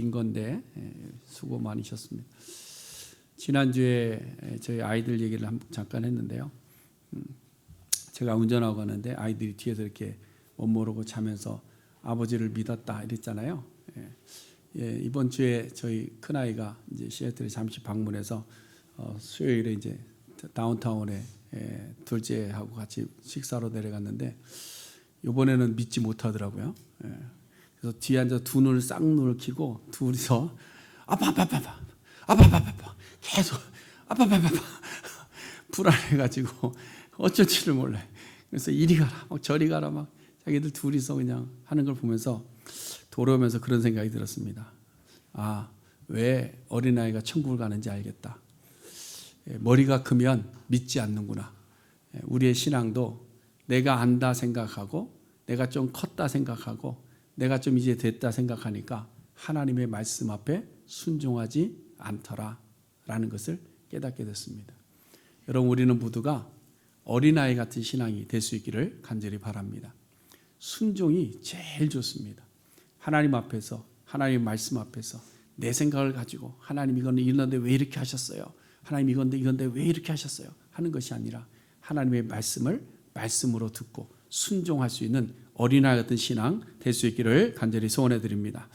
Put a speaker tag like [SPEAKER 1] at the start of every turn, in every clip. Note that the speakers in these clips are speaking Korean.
[SPEAKER 1] 긴 건데 수고 많으셨습니다. 지난주에 저희 아이들 얘기를 잠깐 했는데요. 제가 운전하고 가는데 아이들이 뒤에서 이렇게 못 모르고 자면서 아버지를 믿었다 이랬잖아요. 이번 주에 저희 큰아이가 이제 시애틀에 잠시 방문해서 수요일에 이제 다운타운에 둘째하고 같이 식사로 내려갔는데 이번에는 믿지 못하더라고요. 그래서 뒤에 앉아 두 눈을 쌍눈을 켜고 둘이서 아빠 계속 아빠 불안해가지고 어쩔 줄을 몰라요. 그래서 이리 가라 막 저리 가라 막 자기들 둘이서 그냥 하는 걸 보면서 돌아오면서 그런 생각이 들었습니다. 왜 어린아이가 천국을 가는지 알겠다. 머리가 크면 믿지 않는구나. 우리의 신앙도 내가 안다 생각하고 내가 좀 컸다 생각하고 내가 좀 이제 됐다 생각하니까 하나님의 말씀 앞에 순종하지 않더라라는 것을 깨닫게 됐습니다. 여러분, 우리는 모두가 어린아이 같은 신앙이 될 수 있기를 간절히 바랍니다. 순종이 제일 좋습니다. 하나님 앞에서, 하나님 말씀 앞에서 내 생각을 가지고 하나님 이건데 왜 이렇게 하셨어요? 하나님 이건데 왜 이렇게 하셨어요? 하는 것이 아니라 하나님의 말씀을 말씀으로 듣고 순종할 수 있는 어린아이 같은 신앙 될 수 있기를 간절히 소원해 드립니다.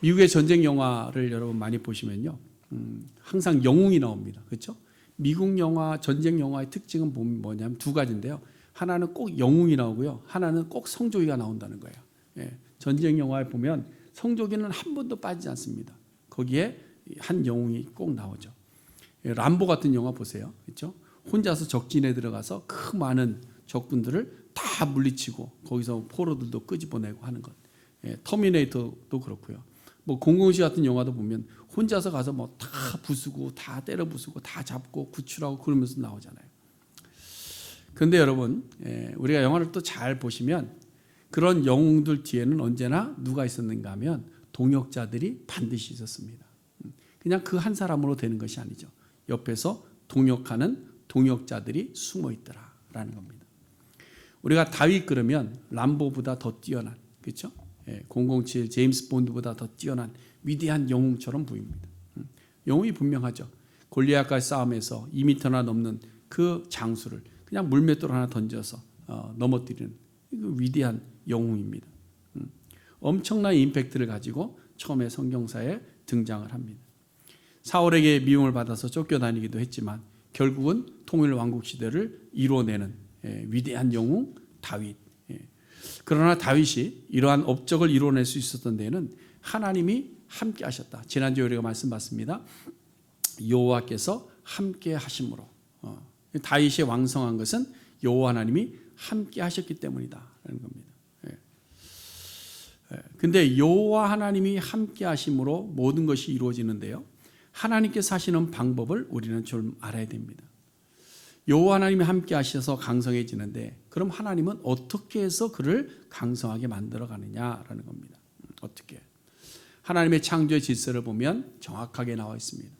[SPEAKER 1] 미국의 전쟁 영화를 여러분 많이 보시면요, 항상 영웅이 나옵니다. 그렇죠? 미국 영화, 전쟁 영화의 특징은 뭐냐면 두 가지인데요. 하나는 꼭 영웅이 나오고요, 하나는 꼭 성조기가 나온다는 거예요. 전쟁 영화에 보면 성조기는 한 번도 빠지지 않습니다. 거기에 한 영웅이 꼭 나오죠. 람보 같은 영화 보세요. 그렇죠? 혼자서 적진에 들어가서 그 많은 적군들을 다 물리치고 거기서 포로들도 끄집어내고 하는 것. 터미네이터도 그렇고요. 뭐 007 같은 영화도 보면 혼자서 가서 뭐 다 부수고 다 때려 부수고 다 잡고 구출하고 그러면서 나오잖아요. 그런데 여러분, 우리가 영화를 또 잘 보시면 그런 영웅들 뒤에는 언제나 누가 있었는가 하면 동역자들이 반드시 있었습니다. 그냥 그 한 사람으로 되는 것이 아니죠. 옆에서 동역하는 동역자들이 숨어 있더라라는 겁니다. 우리가 다윗 그러면 람보보다 더 뛰어난, 그렇죠? 007 제임스 본드보다 더 뛰어난 위대한 영웅처럼 보입니다. 영웅이 분명하죠. 골리앗과의 싸움에서 2m나 넘는 그 장수를 그냥 물맷돌 하나 던져서 넘어뜨리는 그 위대한 영웅입니다. 엄청난 임팩트를 가지고 처음에 성경사에 등장을 합니다. 사울에게 미움을 받아서 쫓겨다니기도 했지만 결국은 통일왕국 시대를 이루어내는 위대한 영웅 다윗. 그러나 다윗이 이러한 업적을 이루어낼 수 있었던 데에는 하나님이 함께 하셨다. 지난주에 우리가 말씀 봤습니다. 여호와께서 함께 하심으로. 다윗이 왕성한 것은 여호와 하나님이 함께 하셨기 때문이다라는 겁니다. 근데 여호와 하나님이 함께 하심으로 모든 것이 이루어지는데요, 하나님께서 하시는 방법을 우리는 좀 알아야 됩니다. 여호와 하나님이 함께 하셔서 강성해지는데 그럼 하나님은 어떻게 해서 그를 강성하게 만들어가느냐라는 겁니다. 어떻게? 하나님의 창조의 질서를 보면 정확하게 나와 있습니다.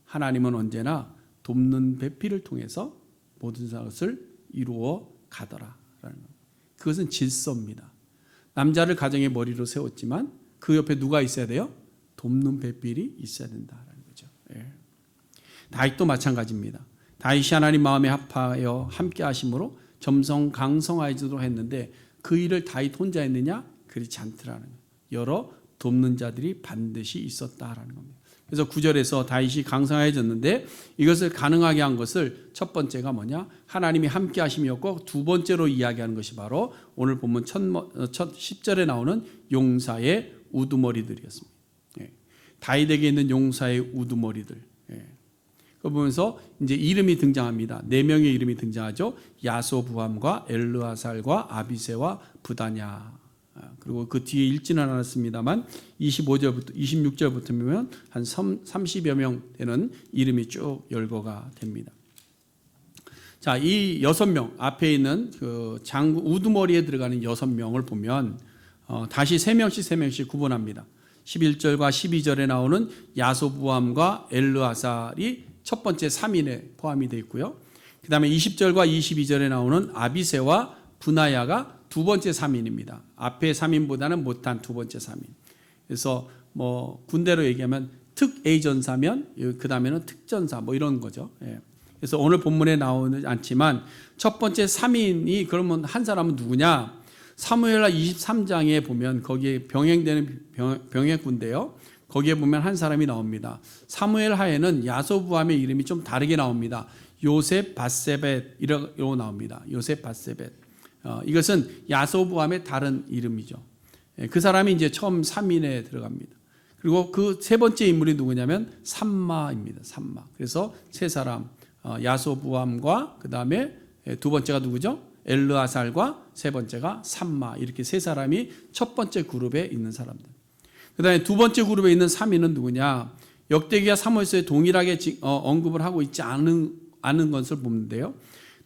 [SPEAKER 1] 하나님은 언제나 돕는 배필을 통해서 모든 것을 이루어 가더라라는 겁니다. 그것은 질서입니다. 남자를 가정의 머리로 세웠지만 그 옆에 누가 있어야 돼요? 돕는 배필이 있어야 된다라는 거죠. 다윗도 마찬가지입니다. 다윗이 하나님 마음에 합하여 함께 하심으로 점성 강성하여지도록 했는데 그 일을 다윗 혼자 했느냐? 그렇지 않더라는 거예요. 여러 돕는 자들이 반드시 있었다라는 겁니다. 그래서 9절에서 다윗이 강성해졌는데 이것을 가능하게 한 것을 첫 번째가 뭐냐? 하나님이 함께 하심이었고 두 번째로 이야기하는 것이 바로 오늘 본문 첫 10절에 나오는 용사의 우두머리들이었습니다. 다윗에게 있는 용사의 우두머리들. 그거 보면서 이제 이름이 등장합니다. 4명의 이름이 등장하죠. 야소부함과 엘르아살과 아비새와 부다냐. 그리고 그 뒤에 읽지는 않았습니다만 25절부터 26절부터면 한 30여 명 되는 이름이 쭉 열거가 됩니다. 자, 이 6명 앞에 있는 그 장구 우두머리에 들어가는 6명을 보면 다시 3명씩 구분합니다. 11절과 12절에 나오는 야소부함과 엘르아살이 첫 번째 3인에 포함이 되어 있고요. 그 다음에 20절과 22절에 나오는 아비새와 분하야가 두 번째 3인입니다. 앞에 3인보다는 못한 두 번째 3인. 그래서 뭐 군대로 얘기하면 특A 전사면 그 다음에는 특전사 뭐 이런 거죠. 그래서 오늘 본문에 나오지 않지만 첫 번째 3인이 그러면 한 사람은 누구냐? 사무엘하 23장에 보면 거기에 병행되는 병행군대요. 거기에 보면 한 사람이 나옵니다. 사무엘하에는 야소부함의 이름이 좀 다르게 나옵니다. 요셉 바세벳이라고 나옵니다. 요셉 바세벳. 이것은 야소부함의 다른 이름이죠. 그 사람이 이제 처음 3인에 들어갑니다. 그리고 그 세 번째 인물이 누구냐면 삼마입니다. 삼마. 그래서 세 사람, 야소부함과 그 다음에 두 번째가 누구죠? 엘르아살과 세 번째가 삼마. 이렇게 세 사람이 첫 번째 그룹에 있는 사람들. 그 다음에 두 번째 그룹에 있는 3인은 누구냐? 역대기와 사무엘서에 동일하게 언급을 하고 있지 않은 것을 보는데요.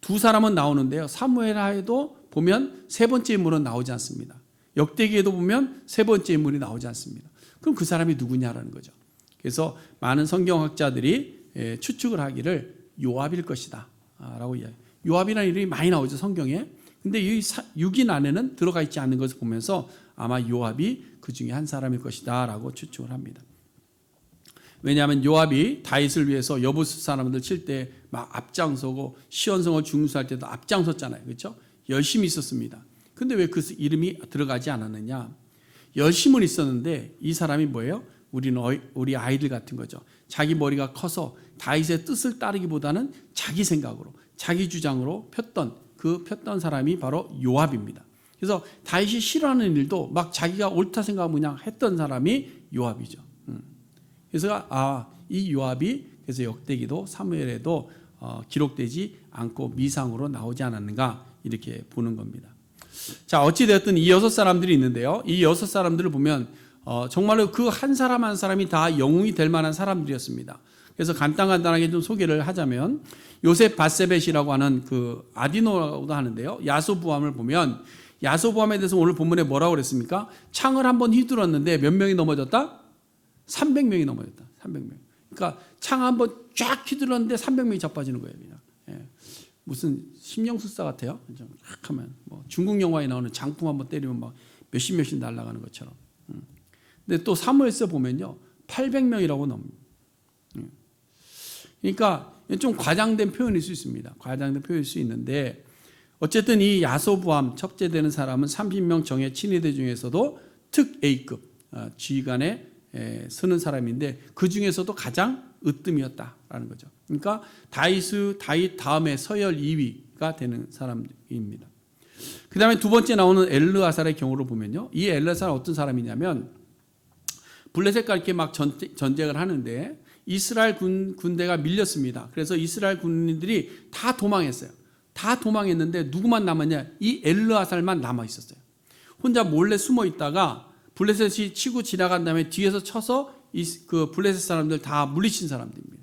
[SPEAKER 1] 두 사람은 나오는데요. 사무엘하에도 보면 세 번째 인물은 나오지 않습니다. 역대기에도 보면 세 번째 인물이 나오지 않습니다. 그럼 그 사람이 누구냐라는 거죠. 그래서 많은 성경학자들이 추측을 하기를 요압일 것이다 라고 이야기해요. 요압이라는 이름이 많이 나오죠, 성경에. 근데 이 6인 안에는 들어가 있지 않는 것을 보면서 아마 요압이 그 중에 한 사람일 것이다 라고 추측을 합니다. 왜냐하면 요압이 다윗을 위해서 여부수 사람들 칠 때 막 앞장서고 시온성을 중수할 때도 앞장섰잖아요. 그렇죠? 열심히 있었습니다. 근데 왜 그 이름이 들어가지 않았느냐? 열심은 있었는데 이 사람이 뭐예요? 우리 아이들 같은 거죠. 자기 머리가 커서 다윗의 뜻을 따르기보다는 자기 생각으로, 자기 주장으로 폈던 사람이 바로 요압입니다. 그래서 다윗이 싫어하는 일도 막 자기가 옳다 생각하고 그냥 했던 사람이 요압이죠. 그래서 이 요압이 그래서 역대기도 사무엘에도 기록되지 않고 미상으로 나오지 않았는가 이렇게 보는 겁니다. 자, 어찌되었든 이 6사람들이 있는데요. 이 6사람들을 보면 정말로 그 한 사람 한 사람이 다 영웅이 될 만한 사람들이었습니다. 그래서 간단하게 좀 소개를 하자면 요셉 바세벳이라고 하는 그 아디노라고도 하는데요. 야소부함을 보면 야소부함에 대해서 오늘 본문에 뭐라고 그랬습니까? 창을 한번 휘둘렀는데 몇 명이 넘어졌다? 300명이 넘어졌다. 300명. 그러니까 창 한번 쫙 휘둘렀는데 300명이 자빠지는 거예요. 그냥. 무슨 심령술사 같아요. 쫙 하면 뭐 중국 영화에 나오는 장풍 한번 때리면 막 몇십 날아가는 것처럼. 근데 또 사무엘서 보면요, 800명이라고 나옵니다. 그러니까 좀 과장된 표현일 수 있습니다. 과장된 표현일 수 있는데 어쨌든 이 야소부함 첩제되는 사람은 30명 정예 친위대 중에서도 특 A급 지휘관에 서는 사람인데 그 중에서도 가장 으뜸이었다라는 거죠. 그러니까 다윗 다음에 서열 2위가 되는 사람입니다. 그 다음에 두 번째 나오는 엘르아살의 경우를 보면요, 이 엘르아살은 어떤 사람이냐면 블레셋과 이렇게 막 전쟁을 하는데 이스라엘 군대가 밀렸습니다. 그래서 이스라엘 군인들이 다 도망했어요. 다 도망했는데 누구만 남았냐? 이 엘르아살만 남아 있었어요. 혼자 몰래 숨어 있다가 블레셋이 치고 지나간 다음에 뒤에서 쳐서 그 블레셋 사람들 다 물리친 사람들입니다.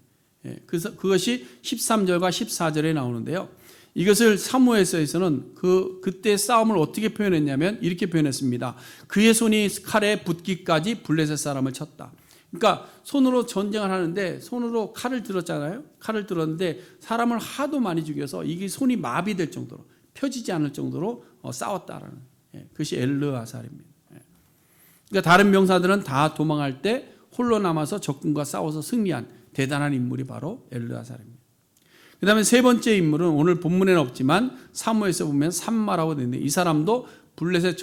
[SPEAKER 1] 그래서 그것이 13절과 14절에 나오는데요. 이것을 사무엘서에서는 그때 싸움을 어떻게 표현했냐면 이렇게 표현했습니다. 그의 손이 칼에 붙기까지 블레셋 사람을 쳤다. 그러니까 손으로 전쟁을 하는데 손으로 칼을 들었잖아요. 칼을 들었는데 사람을 하도 많이 죽여서 이게 손이 마비될 정도로 펴지지 않을 정도로 싸웠다라는 그것이 엘르아살입니다. 그러니까 다른 병사들은 다 도망할 때 홀로 남아서 적군과 싸워서 승리한 대단한 인물이 바로 엘르아살입니다. 그 다음에 세 번째 인물은 오늘 본문에는 없지만 사무엘서 보면 삼마라고 되어 있는데 이 사람도 블레셋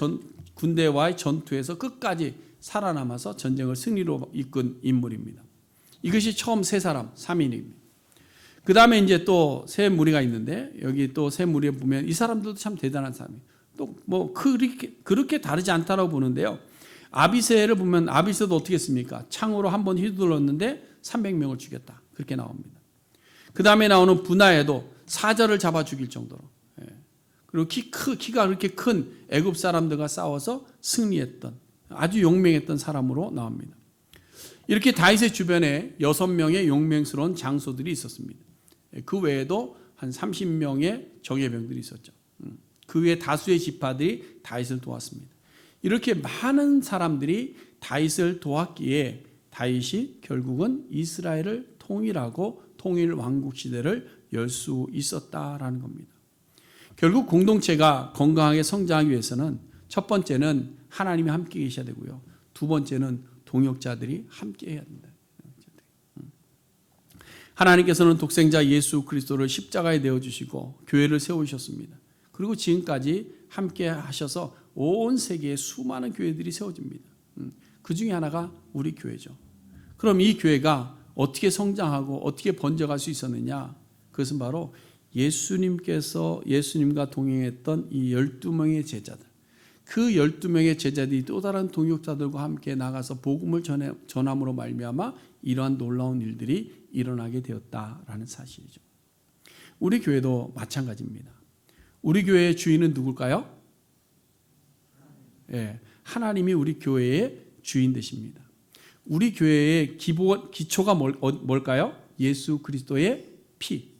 [SPEAKER 1] 군대와의 전투에서 끝까지 살아남아서 전쟁을 승리로 이끈 인물입니다. 이것이 처음 세 사람, 3인입니다. 그 다음에 이제 또 세 무리가 있는데 여기 또 세 무리에 보면 이 사람들도 참 대단한 사람이에요. 또 뭐 그렇게 다르지 않다라고 보는데요. 아비새를 보면 아비새도 어떻게 했습니까? 창으로 한번 휘둘렀는데 300명을 죽였다. 그렇게 나옵니다. 그 다음에 나오는 분하에도 사자를 잡아 죽일 정도로 그리고 키가 그렇게 큰 애굽 사람들과 싸워서 승리했던 아주 용맹했던 사람으로 나옵니다. 이렇게 다윗의 주변에 6명의 용맹스러운 장소들이 있었습니다. 그 외에도 한 30명의 정예병들이 있었죠. 그 외에 다수의 지파들이 다윗을 도왔습니다. 이렇게 많은 사람들이 다윗을 도왔기에 다윗이 결국은 이스라엘을 통일하고 통일 왕국 시대를 열 수 있었다라는 겁니다. 결국 공동체가 건강하게 성장하기 위해서는 첫 번째는 하나님이 함께 계셔야 되고요. 두 번째는 동역자들이 함께 해야 된다. 하나님께서는 독생자 예수 그리스도를 십자가에 내어주시고 교회를 세우셨습니다. 그리고 지금까지 함께 하셔서 온 세계에 수많은 교회들이 세워집니다. 그 중에 하나가 우리 교회죠. 그럼 이 교회가 어떻게 성장하고 어떻게 번져갈 수 있었느냐? 그것은 바로 예수님과 동행했던 이 12명의 제자들, 그 12명의 제자들이 또 다른 동역자들과 함께 나가서 복음을 전함으로 말미암아 이러한 놀라운 일들이 일어나게 되었다라는 사실이죠. 우리 교회도 마찬가지입니다. 우리 교회의 주인은 누굴까요? 하나님이 우리 교회의 주인 되십니다. 우리 교회의 기초가 뭘까요? 예수 그리스도의 피.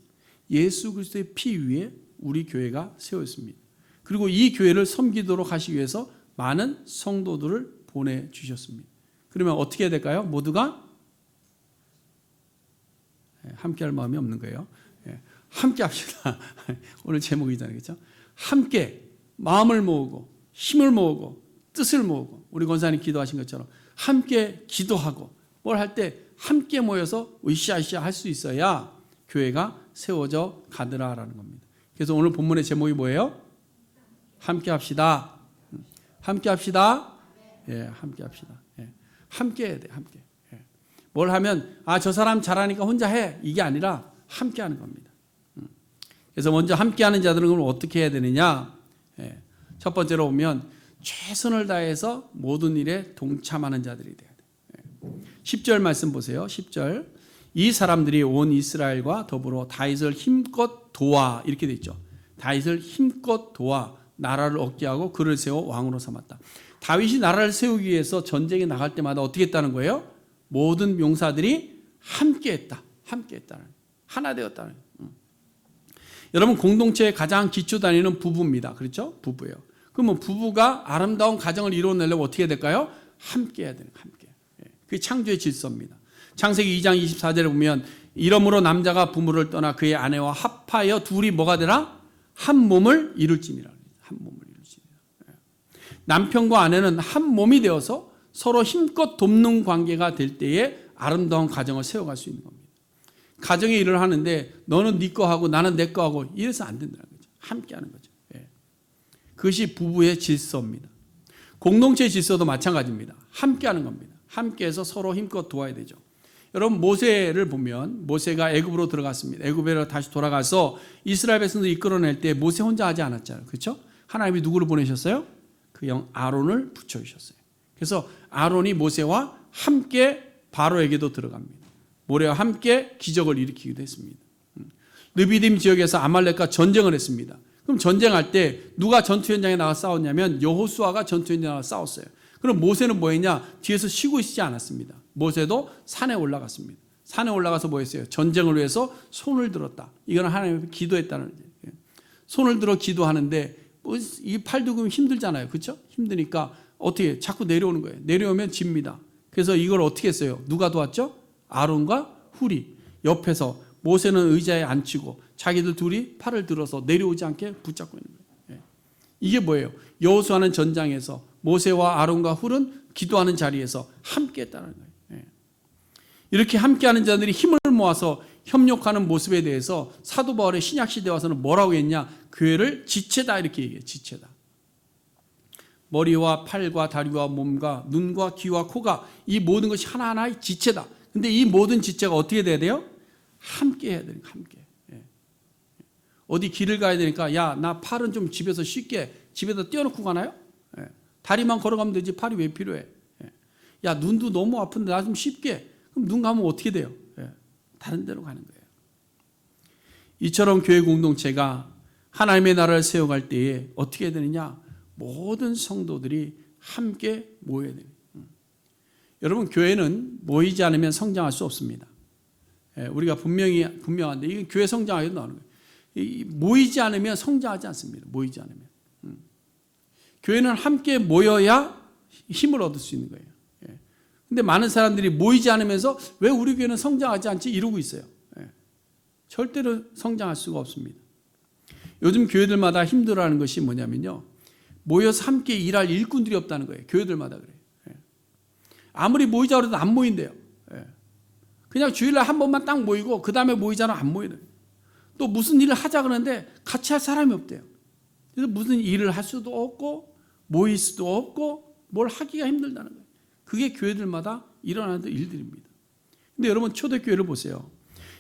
[SPEAKER 1] 예수 그리스도의 피 위에 우리 교회가 세워있습니다. 그리고 이 교회를 섬기도록 하시기 위해서 많은 성도들을 보내주셨습니다. 그러면 어떻게 해야 될까요? 모두가 함께 할 마음이 없는 거예요. 함께 합시다. 오늘 제목이잖아요. 그렇죠? 함께 마음을 모으고 힘을 모으고 뜻을 모으고 우리 권사님 기도하신 것처럼 함께 기도하고 뭘 할 때 함께 모여서 으쌰으쌰 할 수 있어야 교회가 세워져 가더라라는 겁니다. 그래서 오늘 본문의 제목이 뭐예요? 함께 합시다. 함께 합시다. 함께 합시다. 함께 해야 돼. 함께. 뭘 하면 저 사람 잘하니까 혼자 해. 이게 아니라 함께 하는 겁니다. 그래서 먼저 함께 하는 자들은 그럼 어떻게 해야 되느냐? 첫 번째로 보면 최선을 다해서 모든 일에 동참하는 자들이 돼야 돼요. 10절 말씀 보세요. 10절. 이 사람들이 온 이스라엘과 더불어 다윗을 힘껏 도와 이렇게 돼 있죠. 다윗을 힘껏 도와 나라를 얻게 하고 그를 세워 왕으로 삼았다. 다윗이 나라를 세우기 위해서 전쟁에 나갈 때마다 어떻게 했다는 거예요? 모든 용사들이 함께 했다. 함께 했다는. 하나 되었다는. 여러분 공동체의 가장 기초 단위는 부부입니다. 그렇죠? 부부예요. 그러면 부부가 아름다운 가정을 이루어내려면 어떻게 해야 될까요? 함께 해야 되는 함께. 그게 창조의 질서입니다. 창세기 2장 24절에 보면 이러므로 남자가 부모를 떠나 그의 아내와 합하여 둘이 뭐가 되라? 한 몸을 이룰지니라. 한 몸을 이룰지니라. 남편과 아내는 한 몸이 되어서 서로 힘껏 돕는 관계가 될 때에 아름다운 가정을 세워갈 수 있는 겁니다. 가정의 일을 하는데 너는 네 거 하고 나는 내 거 하고 이래서 안 된다는 거죠. 함께 하는 거죠. 그것이 부부의 질서입니다. 공동체의 질서도 마찬가지입니다. 함께 하는 겁니다. 함께해서 서로 힘껏 도와야 되죠. 여러분 모세를 보면 모세가 애굽으로 들어갔습니다. 애굽으로 다시 돌아가서 이스라엘 백성들 이끌어낼 때 모세 혼자 하지 않았잖아요. 그렇죠? 하나님이 누구를 보내셨어요? 그 형 아론을 붙여주셨어요. 그래서 아론이 모세와 함께 바로에게도 들어갑니다. 모래와 함께 기적을 일으키기도 했습니다. 르비딤 지역에서 아말렉과 전쟁을 했습니다. 그럼 전쟁할 때 누가 전투 현장에 나가 싸웠냐면 여호수아가 전투 현장에 나가 싸웠어요. 그럼 모세는 뭐 했냐? 뒤에서 쉬고 있지 않았습니다. 모세도 산에 올라갔습니다. 산에 올라가서 뭐 했어요? 전쟁을 위해서 손을 들었다. 이거는 하나님께 기도했다는 거예요. 손을 들어 기도하는데 이 팔도 그럼 힘들잖아요. 그렇죠? 힘드니까 어떻게 자꾸 내려오는 거예요. 내려오면 집니다. 그래서 이걸 어떻게 했어요? 누가 도왔죠? 아론과 훌이 옆에서 모세는 의자에 앉히고 자기들 둘이 팔을 들어서 내려오지 않게 붙잡고 있는 거예요. 이게 뭐예요? 여호수아는 전장에서 모세와 아론과 훌은 기도하는 자리에서 함께 했다는 거예요. 이렇게 함께하는 자들이 힘을 모아서 협력하는 모습에 대해서 사도 바울의 신약시대에 와서는 뭐라고 했냐? 교회를 지체다 이렇게 얘기해요. 지체다. 머리와 팔과 다리와 몸과 눈과 귀와 코가 이 모든 것이 하나하나의 지체다. 근데 이 모든 지체가 어떻게 돼야 돼요? 함께 해야 돼요. 함께. 어디 길을 가야 되니까 야, 나 팔은 좀 집에서 쉽게 집에다 띄워놓고 가나요? 다리만 걸어가면 되지 팔이 왜 필요해? 야, 눈도 너무 아픈데 나 좀 쉽게. 그럼 눈 감으면 어떻게 돼요? 다른 데로 가는 거예요. 이처럼 교회 공동체가 하나님의 나라를 세워갈 때에 어떻게 해야 되느냐? 모든 성도들이 함께 모여야 돼요. 여러분 교회는 모이지 않으면 성장할 수 없습니다. 우리가 분명한데 이게 교회 성장하기도 나오는 거예요. 모이지 않으면 성장하지 않습니다. 모이지 않으면. 교회는 함께 모여야 힘을 얻을 수 있는 거예요. 근데 많은 사람들이 모이지 않으면서 왜 우리 교회는 성장하지 않지? 이러고 있어요. 절대로 성장할 수가 없습니다. 요즘 교회들마다 힘들어하는 것이 뭐냐면요. 모여서 함께 일할 일꾼들이 없다는 거예요. 교회들마다 그래요. 아무리 모이자고 해도 안 모인대요. 예. 그냥 주일날 한 번만 딱 모이고 그 다음에 모이자는 안 모이는. 또 무슨 일을 하자 그러는데 같이 할 사람이 없대요. 그래서 무슨 일을 할 수도 없고 모일 수도 없고 뭘 하기가 힘들다는 거예요. 그게 교회들마다 일어나는 일들입니다. 근데 여러분 초대교회를 보세요.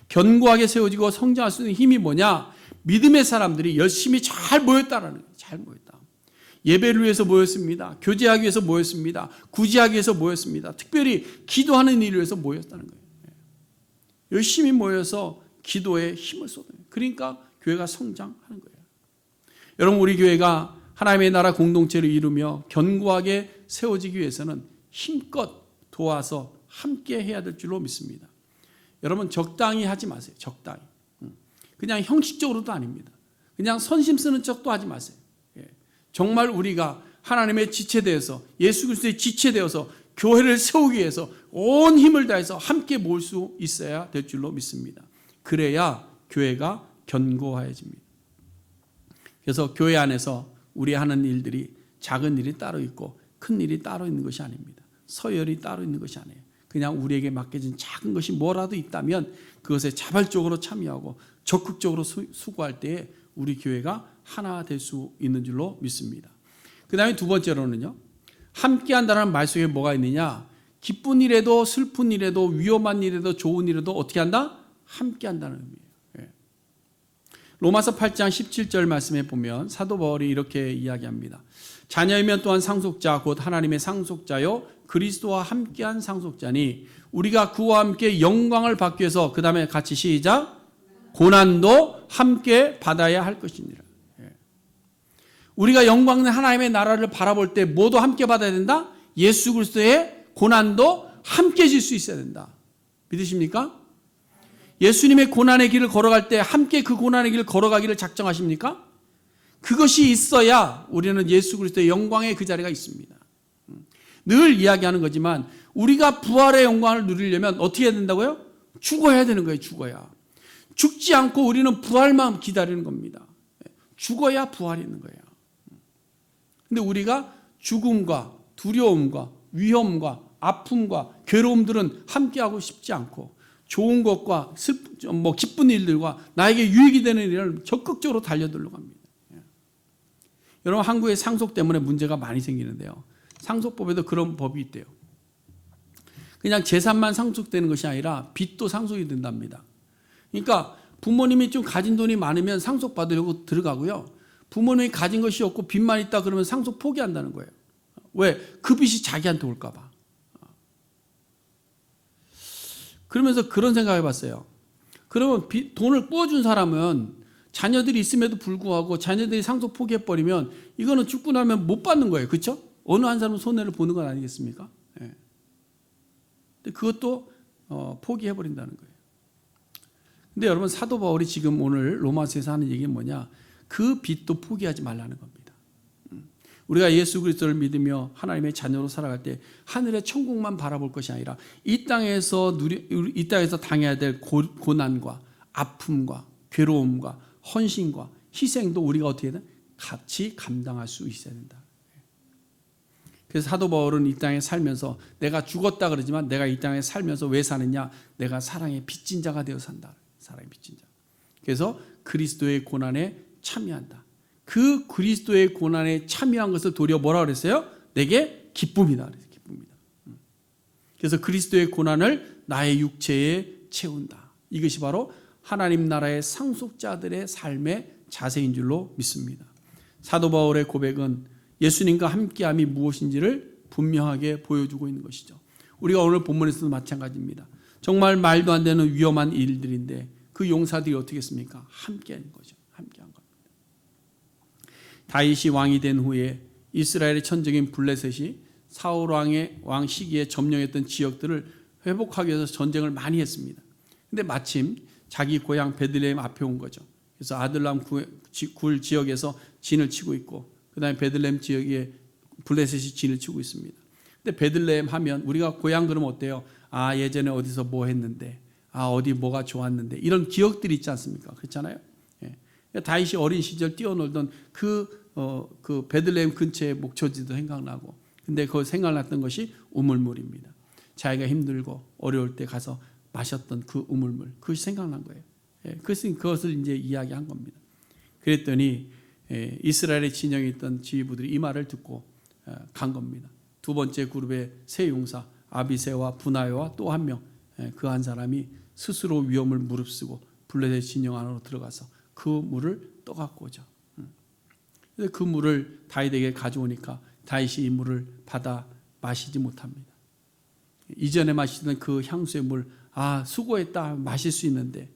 [SPEAKER 1] 견고하게 세워지고 성장할 수 있는 힘이 뭐냐? 믿음의 사람들이 열심히 잘 모였다라는 거예요. 잘 모였다. 예배를 위해서 모였습니다. 교제하기 위해서 모였습니다. 구제하기 위해서 모였습니다. 특별히 기도하는 일을 위해서 모였다는 거예요. 열심히 모여서 기도에 힘을 쏟아요. 그러니까 교회가 성장하는 거예요. 여러분 우리 교회가 하나님의 나라 공동체를 이루며 견고하게 세워지기 위해서는 힘껏 도와서 함께 해야 될 줄로 믿습니다. 여러분 적당히 하지 마세요. 적당히. 그냥 형식적으로도 아닙니다. 그냥 선심 쓰는 척도 하지 마세요. 정말 우리가 하나님의 지체되어서 예수 그리스도의 지체되어서 교회를 세우기 위해서 온 힘을 다해서 함께 모을 수 있어야 될 줄로 믿습니다. 그래야 교회가 견고해집니다. 그래서 교회 안에서 우리 하는 일들이 작은 일이 따로 있고 큰 일이 따로 있는 것이 아닙니다. 서열이 따로 있는 것이 아니에요. 그냥 우리에게 맡겨진 작은 것이 뭐라도 있다면 그것에 자발적으로 참여하고 적극적으로 수고할 때에 우리 교회가 하나 될 수 있는 줄로 믿습니다. 그 다음에 두 번째로는요. 함께 한다는 말 속에 뭐가 있느냐. 기쁜 일에도 슬픈 일에도 위험한 일에도 좋은 일에도 어떻게 한다? 함께 한다는 의미예요. 로마서 8장 17절 말씀에 보면 사도 바울이 이렇게 이야기합니다. 자녀이면 또한 상속자 곧 하나님의 상속자요 그리스도와 함께한 상속자니 우리가 그와 함께 영광을 받기 위해서 그 다음에 같이 시작 고난도 함께 받아야 할 것이니라. 우리가 영광 있는 하나님의 나라를 바라볼 때 뭐도 함께 받아야 된다? 예수 그리스도의 고난도 함께 질 수 있어야 된다. 믿으십니까? 예수님의 고난의 길을 걸어갈 때 함께 그 고난의 길을 걸어가기를 작정하십니까? 그것이 있어야 우리는 예수 그리스도의 영광의 그 자리가 있습니다. 늘 이야기하는 거지만 우리가 부활의 영광을 누리려면 어떻게 해야 된다고요? 죽어야 되는 거예요. 죽어야. 죽지 않고 우리는 부활만 기다리는 겁니다. 죽어야 부활이 있는 거예요. 근데 우리가 죽음과 두려움과 위험과 아픔과 괴로움들은 함께하고 싶지 않고 좋은 것과 기쁜 일들과 나에게 유익이 되는 일을 적극적으로 달려들려고 합니다. 여러분 한국의 상속 때문에 문제가 많이 생기는데요. 상속법에도 그런 법이 있대요. 그냥 재산만 상속되는 것이 아니라 빚도 상속이 된답니다. 그러니까 부모님이 좀 가진 돈이 많으면 상속 받으려고 들어가고요. 부모님이 가진 것이 없고 빚만 있다 그러면 상속 포기한다는 거예요. 왜? 그 빚이 자기한테 올까 봐. 그러면서 그런 생각을 해봤어요. 그러면 돈을 꾸어준 사람은 자녀들이 있음에도 불구하고 자녀들이 상속 포기해버리면 이거는 죽고 나면 못 받는 거예요. 그렇죠? 어느 한 사람은 손해를 보는 건 아니겠습니까? 예. 근데 그것도 포기해버린다는 거예요. 근데 여러분 사도 바울이 지금 오늘 로마서에서 하는 얘기는 뭐냐? 그 빚도 포기하지 말라는 겁니다. 우리가 예수 그리스도를 믿으며 하나님의 자녀로 살아갈 때 하늘의 천국만 바라볼 것이 아니라 이 땅에서 당해야 될 고난과 아픔과 괴로움과 헌신과 희생도 우리가 어떻게 해야 돼? 같이 감당할 수 있어야 된다. 그래서 사도 바울은 이 땅에 살면서 내가 죽었다 그러지만 내가 이 땅에 살면서 왜 사느냐? 내가 사랑의 빚진 자가 되어 산다. 사랑의 빚진 자. 그래서 그리스도의 고난에 참여한다. 그 그리스도의 고난에 참여한 것을 도리어 뭐라 그랬어요? 내게 기쁨이다. 기쁨이다. 그래서 그리스도의 고난을 나의 육체에 채운다. 이것이 바로 하나님 나라의 상속자들의 삶의 자세인 줄로 믿습니다. 사도 바울의 고백은 예수님과 함께함이 무엇인지를 분명하게 보여주고 있는 것이죠. 우리가 오늘 본문에서도 마찬가지입니다. 정말 말도 안 되는 위험한 일들인데 그 용사들이 어떻게 했습니까? 함께한 거죠. 함께한 겁니다. 다윗이 왕이 된 후에 이스라엘의 천적인 블레셋이 사울 왕 시기에 점령했던 지역들을 회복하기 위해서 전쟁을 많이 했습니다. 근데 마침 자기 고향 베들레헴 앞에 온 거죠. 그래서 아들람 굴 지역에서 진을 치고 있고 그 다음에 베들레헴 지역에 블레셋이 진을 치고 있습니다. 근데 베들레헴 하면 우리가 고향 그러면 어때요? 아 예전에 어디서 뭐 했는데 아 어디 뭐가 좋았는데 이런 기억들이 있지 않습니까? 그렇잖아요. 예. 다윗이 어린 시절 뛰어놀던 그 베들레헴 근처의 목초지도 생각나고 근데 그 생각났던 것이 우물물입니다. 자기가 힘들고 어려울 때 가서 마셨던 그 우물물, 그것이 생각난 거예요. 그것을 이제 이야기한 겁니다. 그랬더니 이스라엘의 진영에 있던 지휘부들이 이 말을 듣고 간 겁니다. 두 번째 그룹의 세 용사 아비새와 분하야와 또 한 명, 그 한 사람이 스스로 위험을 무릅쓰고 블레셋 진영 안으로 들어가서 그 물을 떠갖고 오죠. 그래서 그 물을 다윗에게 가져오니까 다윗이 이 물을 받아 마시지 못합니다. 이전에 마시던 그 향수의 물, 수고했다, 마실 수 있는데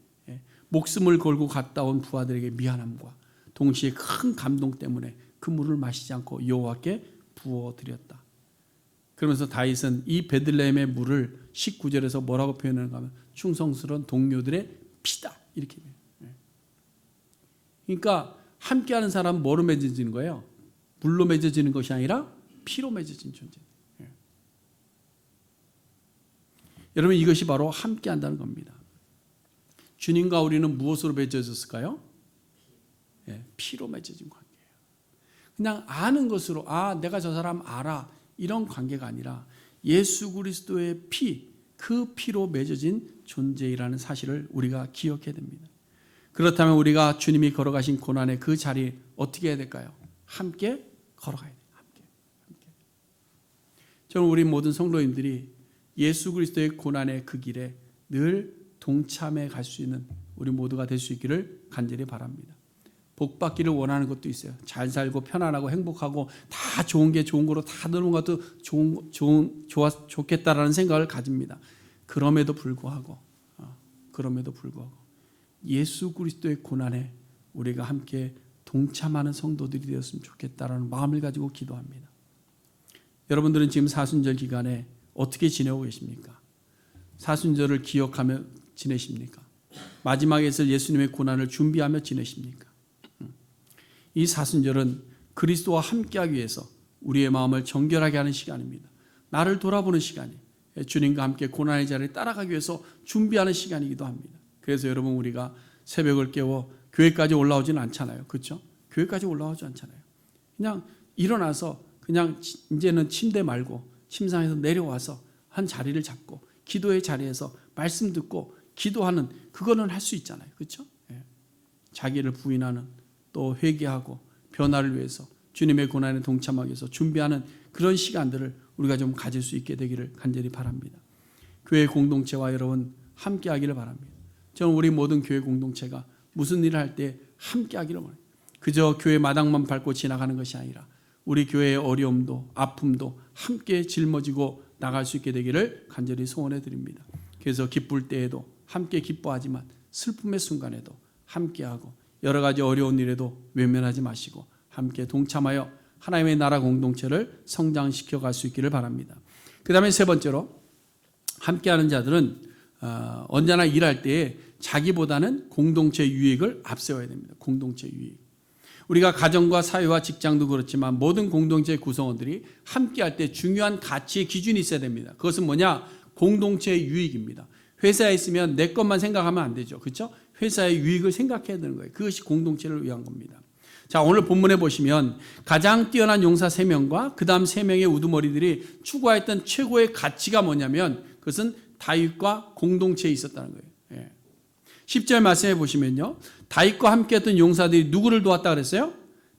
[SPEAKER 1] 목숨을 걸고 갔다 온 부하들에게 미안함과 동시에 큰 감동 때문에 그 물을 마시지 않고 여호와께 부어드렸다. 그러면서 다윗은 이 베들레헴의 물을 19절에서 뭐라고 표현하는가 하면 충성스러운 동료들의 피다, 이렇게 해요. 그러니까 함께하는 사람은 뭐로 맺어지는 거예요? 물로 맺어지는 것이 아니라 피로 맺어진 존재. 여러분, 이것이 바로 함께한다는 겁니다. 주님과 우리는 무엇으로 맺어졌을까요? 피로 맺어진 관계예요. 그냥 아는 것으로 내가 저 사람 알아, 이런 관계가 아니라 예수 그리스도의 피, 그 피로 맺어진 존재이라는 사실을 우리가 기억해야 됩니다. 그렇다면 우리가 주님이 걸어가신 고난의 그 자리에 어떻게 해야 될까요? 함께 걸어가야 돼요. 함께. 저는 우리 모든 성도님들이 예수 그리스도의 고난의 그 길에 늘 동참해 갈 수 있는 우리 모두가 될 수 있기를 간절히 바랍니다. 복 받기를 원하는 것도 있어요. 잘 살고 편안하고 행복하고 다 좋은 게 좋은 거로 다 드는 것도 좋겠다라는 생각을 가집니다. 그럼에도 불구하고 예수 그리스도의 고난에 우리가 함께 동참하는 성도들이 되었으면 좋겠다라는 마음을 가지고 기도합니다. 여러분들은 지금 사순절 기간에 어떻게 지내고 계십니까? 사순절을 기억하며 지내십니까? 마지막에 있을 예수님의 고난을 준비하며 지내십니까? 이 사순절은 그리스도와 함께하기 위해서 우리의 마음을 정결하게 하는 시간입니다. 나를 돌아보는 시간이에요. 주님과 함께 고난의 자리에 따라가기 위해서 준비하는 시간이기도 합니다. 그래서 여러분, 우리가 새벽을 깨워 교회까지 올라오지는 않잖아요. 그렇죠? 교회까지 올라오지 않잖아요. 그냥 일어나서 그냥 이제는 침대 말고 침상에서 내려와서 한 자리를 잡고 기도의 자리에서 말씀 듣고 기도하는, 그거는 할 수 있잖아요. 그렇죠? 자기를 부인하는, 또 회개하고 변화를 위해서 주님의 고난에 동참하기 위해서 준비하는 그런 시간들을 우리가 좀 가질 수 있게 되기를 간절히 바랍니다. 교회 공동체와 여러분 함께하기를 바랍니다. 저는 우리 모든 교회 공동체가 무슨 일을 할 때 함께하기를 원합니다. 그저 교회 마당만 밟고 지나가는 것이 아니라 우리 교회의 어려움도 아픔도 함께 짊어지고 나갈 수 있게 되기를 간절히 소원해 드립니다. 그래서 기쁠 때에도 함께 기뻐하지만 슬픔의 순간에도 함께하고 여러 가지 어려운 일에도 외면하지 마시고 함께 동참하여 하나님의 나라 공동체를 성장시켜 갈 수 있기를 바랍니다. 그 다음에 세 번째로, 함께하는 자들은 언제나 일할 때에 자기보다는 공동체 유익을 앞세워야 됩니다. 공동체 유익. 우리가 가정과 사회와 직장도 그렇지만 모든 공동체 구성원들이 함께할 때 중요한 가치의 기준이 있어야 됩니다. 그것은 뭐냐? 공동체의 유익입니다. 회사에 있으면 내 것만 생각하면 안 되죠. 그렇죠? 회사의 유익을 생각해야 되는 거예요. 그것이 공동체를 위한 겁니다. 자, 오늘 본문에 보시면 가장 뛰어난 용사 3명과 그 다음 3명의 우두머리들이 추구했던 최고의 가치가 뭐냐면 그것은 다윗과 공동체에 있었다는 거예요. 10절 말씀해 보시면요, 다윗과 함께했던 용사들이 누구를 도왔다 그랬어요?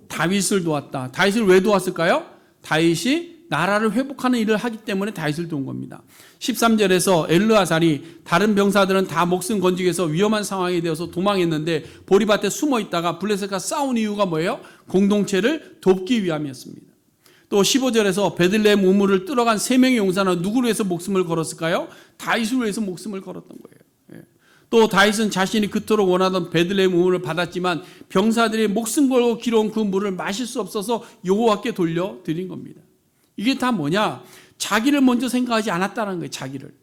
[SPEAKER 1] 다윗을 도왔다. 다윗을 왜 도왔을까요? 다윗이 나라를 회복하는 일을 하기 때문에 다윗을 도운 겁니다. 13절에서 엘르아살이 다른 병사들은 다 목숨 건지기 위해서 위험한 상황이 되어서 도망했는데 보리밭에 숨어 있다가 블레셋과 싸운 이유가 뭐예요? 공동체를 돕기 위함이었습니다. 또 15절에서 베들레헴 우물을 뚫어간 3명의 용사는 누구를 위해서 목숨을 걸었을까요? 다윗을 위해서 목숨을 걸었던 거예요. 또 다윗은 자신이 그토록 원하던 베들레헴 우물을 받았지만 병사들이 목숨 걸고 길어온 그 물을 마실 수 없어서 여호와께 돌려드린 겁니다. 이게 다 뭐냐? 자기를 먼저 생각하지 않았다는 거예요. 자기를.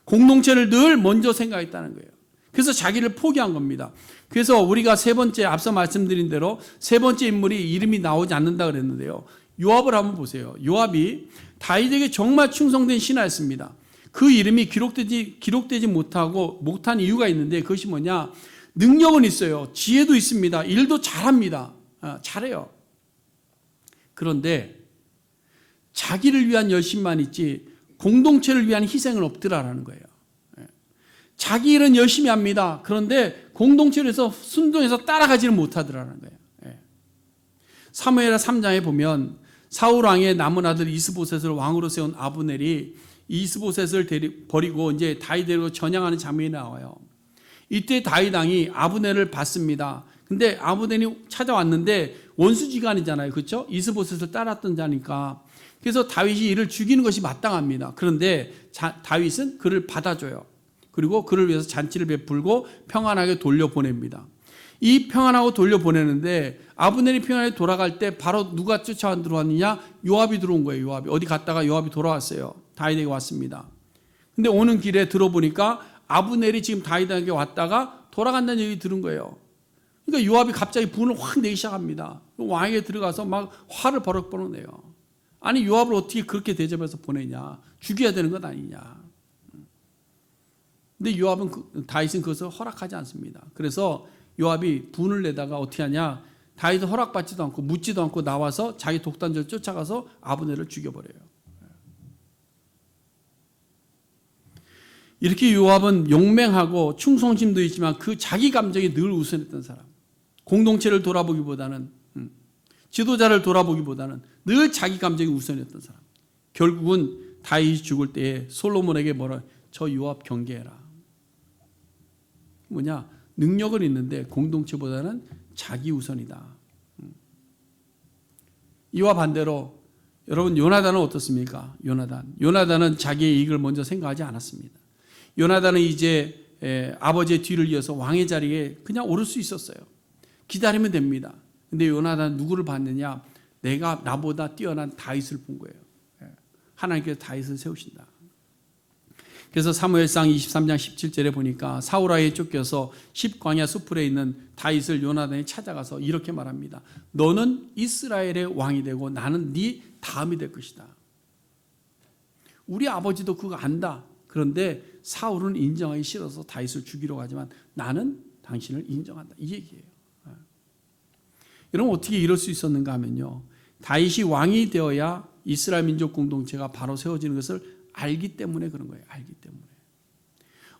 [SPEAKER 1] 공동체를 늘 먼저 생각했다는 거예요. 그래서 자기를 포기한 겁니다. 그래서 우리가 세 번째, 앞서 말씀드린 대로 세 번째 인물이 이름이 나오지 않는다 그랬는데요, 요압을 한번 보세요. 요압이 다윗에게 정말 충성된 신하였습니다. 그 이름이 기록되지 못한 이유가 있는데 그것이 뭐냐? 능력은 있어요. 지혜도 있습니다. 일도 잘합니다. 잘해요. 그런데 자기를 위한 열심만 있지 공동체를 위한 희생은 없더라라는 거예요. 자기 일은 열심히 합니다. 그런데 공동체를 위해서 순종해서 따라가지는 못하더라는 거예요. 사무엘 3장에 보면 사울 왕의 남은 아들 이스보셋을 왕으로 세운 아브넬이 이스보셋을 버리고 이제 다윗 데리고 전향하는 장면이 나와요. 이때 다윗 왕이 아브넬을 봤습니다. 근데 아브넬이 찾아왔는데 원수지간이잖아요. 그렇죠? 이스보셋을 따랐던 자니까. 그래서 다윗이 이를 죽이는 것이 마땅합니다. 그런데 다윗은 그를 받아줘요. 그리고 그를 위해서 잔치를 베풀고 평안하게 돌려보냅니다. 이 평안하고 돌려보내는데 아브넬이 평안하게 돌아갈 때 바로 누가 쫓아와 들어왔느냐? 요압이 들어온 거예요. 요압이. 어디 갔다가 요압이 돌아왔어요. 다윗에게 왔습니다. 근데 오는 길에 들어보니까 아브넬이 지금 다윗에게 왔다가 돌아간다는 얘기 들은 거예요. 그러니까 요압이 갑자기 분을 확 내기 시작합니다. 왕에게 들어가서 막 화를 버럭 벌어내요. 아니 요압을 어떻게 그렇게 대접해서 보내냐? 죽여야 되는 것 아니냐? 근데 요압은 다윗은 그것을 허락하지 않습니다. 그래서 요압이 분을 내다가 어떻게 하냐? 다윗은 허락받지도 않고 묻지도 않고 나와서 자기 독단적으로 쫓아가서 아브넬을 죽여버려요. 이렇게 요압은 용맹하고 충성심도 있지만 그 자기 감정이 늘 우선했던 사람. 공동체를 돌아보기보다는 지도자를 돌아보기보다는 늘 자기 감정이 우선이었던 사람. 결국은 다윗이 죽을 때에 솔로몬에게 뭐라? 저 요압 경계해라. 뭐냐? 능력은 있는데 공동체보다는 자기 우선이다. 이와 반대로 여러분 요나단은 어떻습니까? 요나단은 자기의 이익을 먼저 생각하지 않았습니다. 요나단은 이제 아버지의 뒤를 이어서 왕의 자리에 그냥 오를 수 있었어요. 기다리면 됩니다. 근데 요나단은 누구를 봤느냐? 내가 나보다 뛰어난 다윗을 본 거예요. 하나님께서 다윗을 세우신다. 그래서 사무엘상 23장 17절에 보니까 사울아에 쫓겨서 십광야 수풀에 있는 다윗을 요나단이 찾아가서 이렇게 말합니다. 너는 이스라엘의 왕이 되고 나는 네 다음이 될 것이다. 우리 아버지도 그거 안다. 그런데 사울은 인정하기 싫어서 다윗을 죽이려고 하지만 나는 당신을 인정한다. 이 얘기예요. 여러분 어떻게 이럴 수 있었는가 하면요. 다윗이 왕이 되어야 이스라엘 민족 공동체가 바로 세워지는 것을 알기 때문에 그런 거예요. 알기 때문에.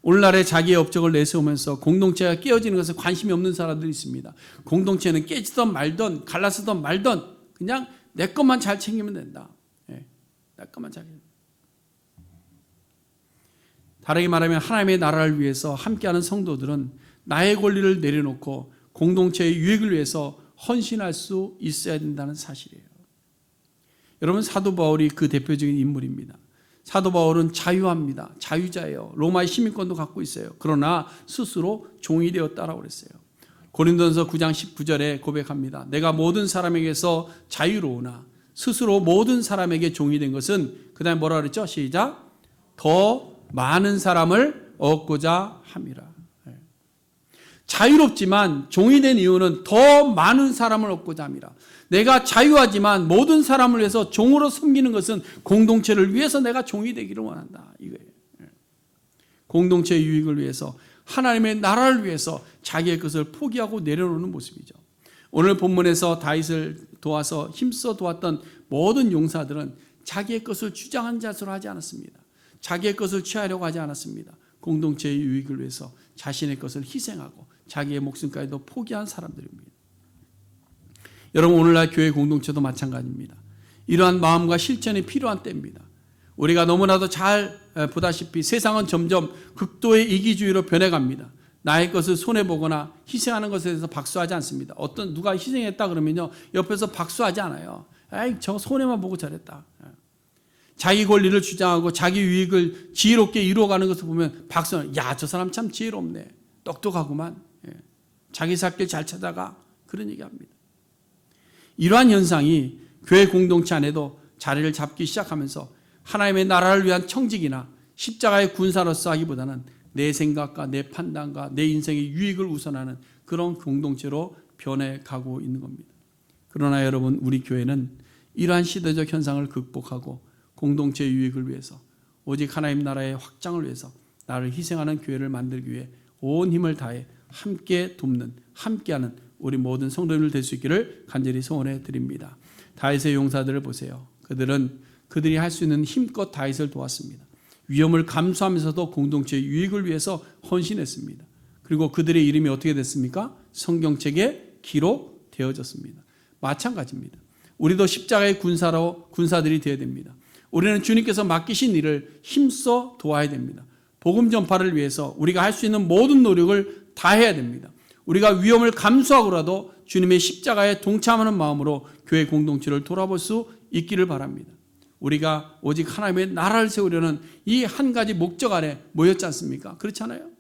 [SPEAKER 1] 오늘날에 자기의 업적을 내세우면서 공동체가 깨어지는 것에 관심이 없는 사람들이 있습니다. 공동체는 깨지던 말던 갈라서던 말던 그냥 내 것만 잘 챙기면 된다. 내 것만 잘 챙기면 된다. 다르게 말하면 하나님의 나라를 위해서 함께하는 성도들은 나의 권리를 내려놓고 공동체의 유익을 위해서 헌신할 수 있어야 된다는 사실이에요. 여러분 사도 바울이 그 대표적인 인물입니다. 사도 바울은 자유합니다. 자유자예요. 로마의 시민권도 갖고 있어요. 그러나 스스로 종이 되었다라고 그랬어요. 고린도전서 9장 19절에 고백합니다. 내가 모든 사람에게서 자유로우나 스스로 모든 사람에게 종이 된 것은 그 다음에 뭐라 그랬죠? 시작. 더 많은 사람을 얻고자 함이라. 자유롭지만 종이 된 이유는 더 많은 사람을 얻고자 함이라. 내가 자유하지만 모든 사람을 위해서 종으로 섬기는 것은 공동체를 위해서 내가 종이 되기를 원한다. 이거예요. 공동체의 유익을 위해서 하나님의 나라를 위해서 자기의 것을 포기하고 내려놓는 모습이죠. 오늘 본문에서 다윗을 도와서 힘써 도왔던 모든 용사들은 자기의 것을 주장한 자세로 하지 않았습니다. 자기의 것을 취하려고 하지 않았습니다. 공동체의 유익을 위해서 자신의 것을 희생하고 자기의 목숨까지도 포기한 사람들입니다. 여러분 오늘날 교회 공동체도 마찬가지입니다. 이러한 마음과 실천이 필요한 때입니다. 우리가 너무나도 잘 보다시피 세상은 점점 극도의 이기주의로 변해갑니다. 나의 것을 손해보거나 희생하는 것에 대해서 박수하지 않습니다. 어떤 누가 희생했다 그러면요 옆에서 박수하지 않아요. 에이 저 손해만 보고 잘했다. 자기 권리를 주장하고 자기 유익을 지혜롭게 이루어가는 것을 보면 박수는 야 저 사람 참 지혜롭네. 똑똑하구만. 자기 살 길 잘 찾아가. 그런 얘기합니다. 이러한 현상이 교회 공동체 안에도 자리를 잡기 시작하면서 하나님의 나라를 위한 청직이나 십자가의 군사로서 하기보다는 내 생각과 내 판단과 내 인생의 유익을 우선하는 그런 공동체로 변해가고 있는 겁니다. 그러나 여러분 우리 교회는 이러한 시대적 현상을 극복하고 공동체의 유익을 위해서 오직 하나님 나라의 확장을 위해서 나를 희생하는 교회를 만들기 위해 온 힘을 다해 함께 돕는 함께하는 우리 모든 성도님들 될 수 있기를 간절히 소원해 드립니다. 다윗의 용사들을 보세요. 그들은 그들이 할 수 있는 힘껏 다윗을 도왔습니다. 위험을 감수하면서도 공동체의 유익을 위해서 헌신했습니다. 그리고 그들의 이름이 어떻게 됐습니까? 성경책에 기록되어졌습니다. 마찬가지입니다. 우리도 십자가의 군사들이 되어야 됩니다. 우리는 주님께서 맡기신 일을 힘써 도와야 됩니다. 복음 전파를 위해서 우리가 할 수 있는 모든 노력을 다해야 됩니다. 우리가 위험을 감수하고라도 주님의 십자가에 동참하는 마음으로 교회 공동체를 돌아볼 수 있기를 바랍니다. 우리가 오직 하나님의 나라를 세우려는 이 한 가지 목적 아래 모였지 않습니까? 그렇잖아요.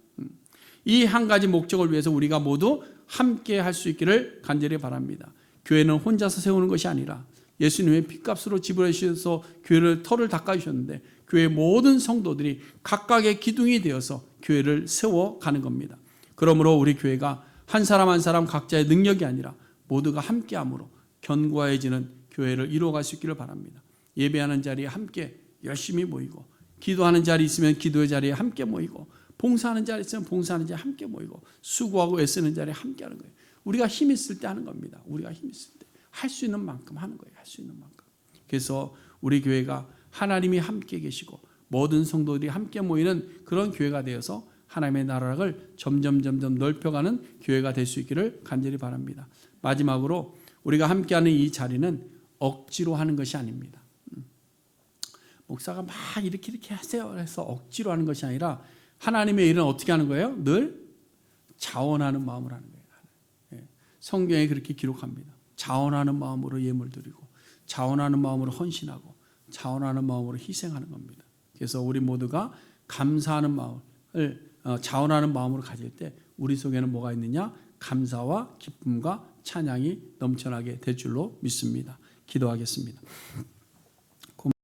[SPEAKER 1] 이 한 가지 목적을 위해서 우리가 모두 함께 할 수 있기를 간절히 바랍니다. 교회는 혼자서 세우는 것이 아니라 예수님의 핏값으로 지불해 주셔서 교회를 털을 닦아주셨는데 교회 모든 성도들이 각각의 기둥이 되어서 교회를 세워가는 겁니다. 그러므로 우리 교회가 한 사람 한 사람 각자의 능력이 아니라 모두가 함께함으로 견고해지는 교회를 이루어갈 수 있기를 바랍니다. 예배하는 자리에 함께 열심히 모이고, 기도하는 자리 있으면 기도의 자리에 함께 모이고, 봉사하는 자리 있으면 봉사하는 자리에 함께 모이고, 수고하고 애쓰는 자리에 함께 하는 거예요. 우리가 힘 있을 때 하는 겁니다. 우리가 힘 있을 때 할 수 있는 만큼 하는 거예요. 할 수 있는 만큼. 그래서 우리 교회가 하나님이 함께 계시고 모든 성도들이 함께 모이는 그런 교회가 되어서 하나님의 나라를 점점 넓혀가는 교회가 될 수 있기를 간절히 바랍니다. 마지막으로 우리가 함께하는 이 자리는 억지로 하는 것이 아닙니다. 목사가 막 이렇게 하세요 해서 억지로 하는 것이 아니라 하나님의 일은 어떻게 하는 거예요? 늘 자원하는 마음으로 하는 거예요. 성경에 그렇게 기록합니다. 자원하는 마음으로 예물 드리고, 자원하는 마음으로 헌신하고, 자원하는 마음으로 희생하는 겁니다. 그래서 우리 모두가 감사하는 마음을 자원하는 마음으로 가질 때 우리 속에는 뭐가 있느냐? 감사와 기쁨과 찬양이 넘쳐나게 될 줄로 믿습니다. 기도하겠습니다.